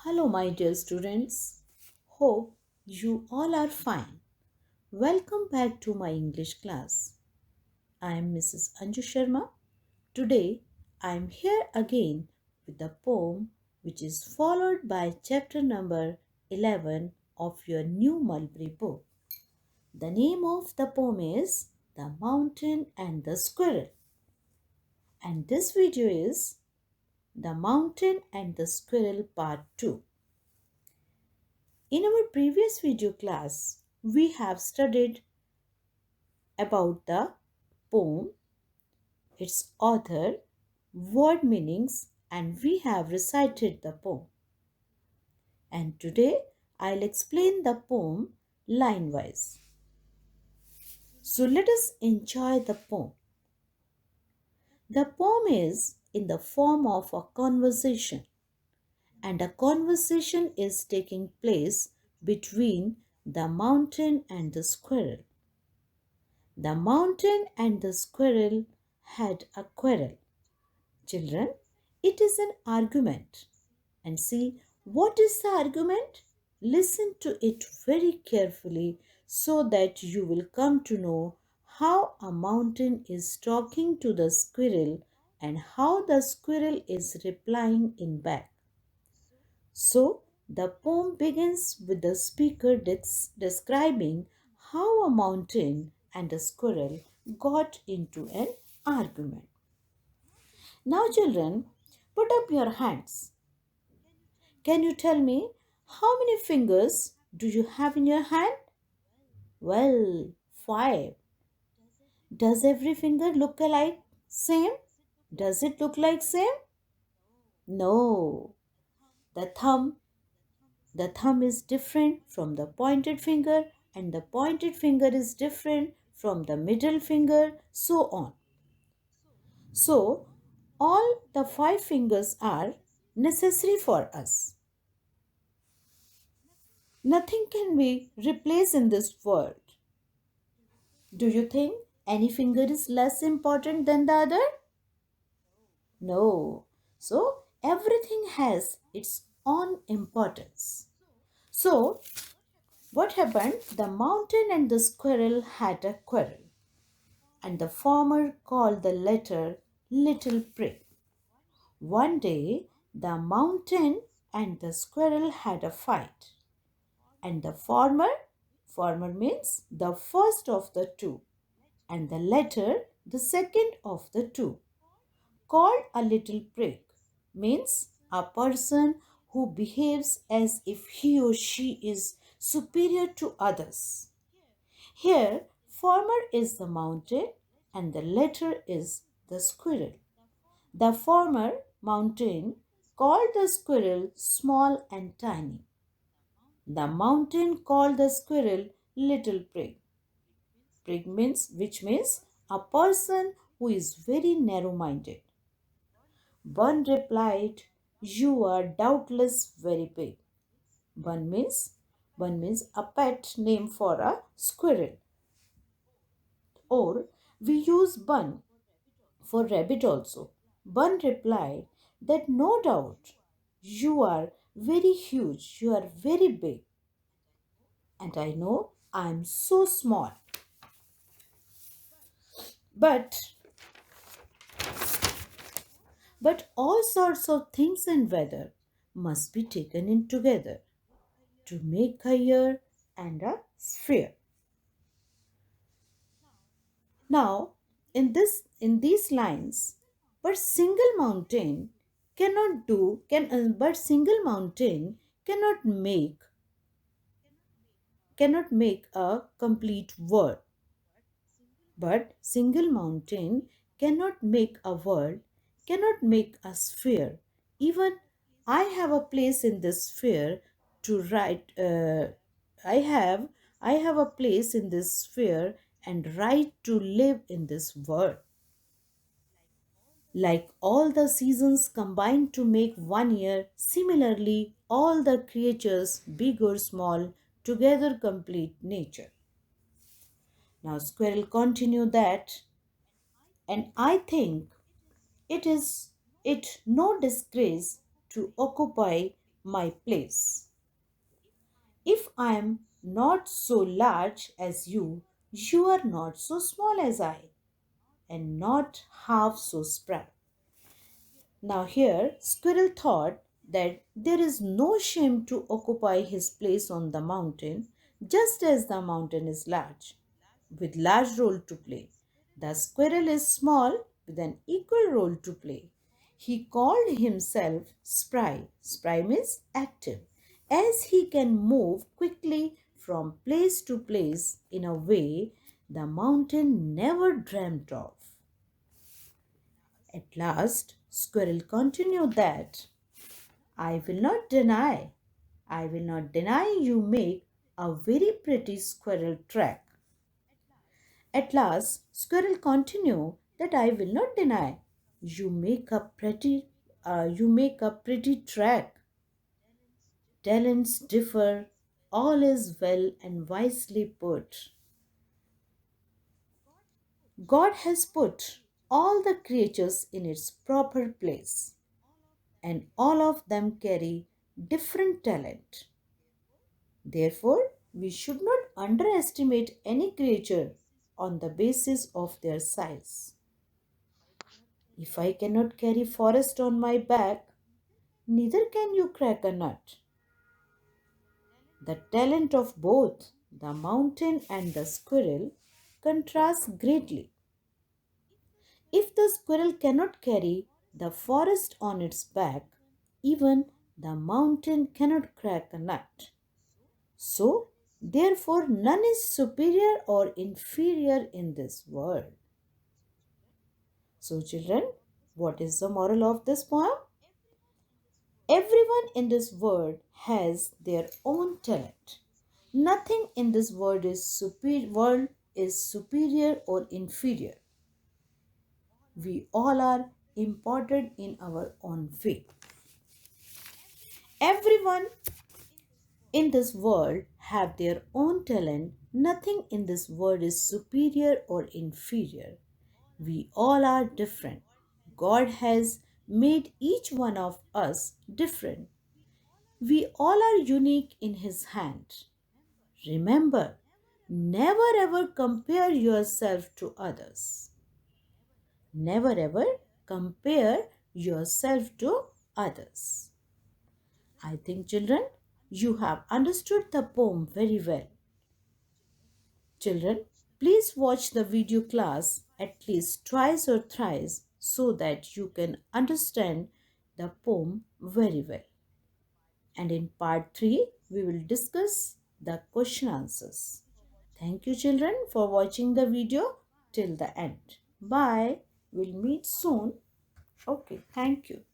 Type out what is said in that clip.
Hello, my dear students. Hope you all are fine. Welcome back to my English class. I am Mrs. Anju Sharma. Today, I am here again with a poem which is followed by chapter number 11 of your new Mulberry book. The name of the poem is The Mountain and the Squirrel. And this video is The Mountain and the Squirrel Part 2. In our previous video class, we have studied about the poem, its author, word meanings, and we have recited the poem. And today I'll explain the poem line wise. So let us enjoy the poem. The poem is in the form of a conversation, and a conversation is taking place between the mountain and the squirrel. The mountain and the squirrel had a quarrel. Children, it is an argument. And see, what is the argument? Listen to it very carefully so that you will come to know how a mountain is talking to the squirrel and how the squirrel is replying in back. So, the poem begins with the speaker describing how a mountain and a squirrel got into an argument. Now, children, put up your hands. Can you tell me how many fingers do you have in your hand? Well, 5. Does every finger look alike? Same? Does it look like same? No. The thumb The thumb is different from the pointed finger, and the pointed finger is different from the middle finger, so on. So, all the 5 fingers are necessary for us. Nothing can be replaced in this world. Do you think any finger is less important than the other? No. So, everything has its own importance. So, what happened? The mountain and the squirrel had a quarrel, and the farmer called the latter Little Prig. One day, the mountain and the squirrel had a fight, and the farmer means the first of the two, and the latter, the second of the two, called a little prig, means a person who behaves as if he or she is superior to others. Here, farmer is the mountain and the latter is the squirrel. The former mountain called the squirrel small and tiny. The mountain called the squirrel little prig. Prig means which means a person who is very narrow-minded. One replied, "You are doubtless very big." One means a pet name for a squirrel. Or we use bun for rabbit also. Bun replied that no doubt you are very huge, you are very big, and I know I am so small. But all sorts of things and weather must be taken in together to make a year and a sphere. Now, in these lines, but single mountain but single mountain cannot make a complete world. But single mountain cannot make a world, cannot make a sphere. Even I have a place in this sphere to write. I have a place in this sphere and right to live in this world. Like all the seasons combine to make one year, similarly, all the creatures, big or small, together complete nature. Now, Squirrel continued that, and I think it is it no disgrace to occupy my place. If I am not so large as you, you are not so small as I, and not half so spry. Now, here, Squirrel thought that there is no shame to occupy his place on the mountain, just as the mountain is large, with large role to play. The squirrel is small, with an equal role to play. He called himself Spry. Spry means active, as he can move quickly from place to place in a way the mountain never dreamt of. At last, Squirrel continued that I will not deny you make a very pretty squirrel track. At last, Squirrel continued that I will not deny you make a pretty track. Talents differ, all is well and wisely put. God has put all the creatures in its proper place, and all of them carry different talent. Therefore, we should not underestimate any creature on the basis of their size. If I cannot carry forest on my back, neither can you crack a nut. The talent of both the mountain and the squirrel contrasts greatly. If the squirrel cannot carry the forest on its back, even the mountain cannot crack a nut. So, therefore, none is superior or inferior in this world. So, children, what is the moral of this poem? Everyone in this world has their own talent. Nothing in this world is superior or inferior. We all are important in our own way. Everyone in this world have their own talent. Nothing in this world is superior or inferior. We all are different. God has made each one of us different. We all are unique in His hand. Remember, never ever compare yourself to others. Never ever compare yourself to others. I think, children, you have understood the poem very well. Children, please watch the video class at least twice or thrice so that you can understand the poem very well. And in part 3, we will discuss the question answers. Thank you, children, for watching the video till the end. Bye. We'll meet soon. Okay, thank you.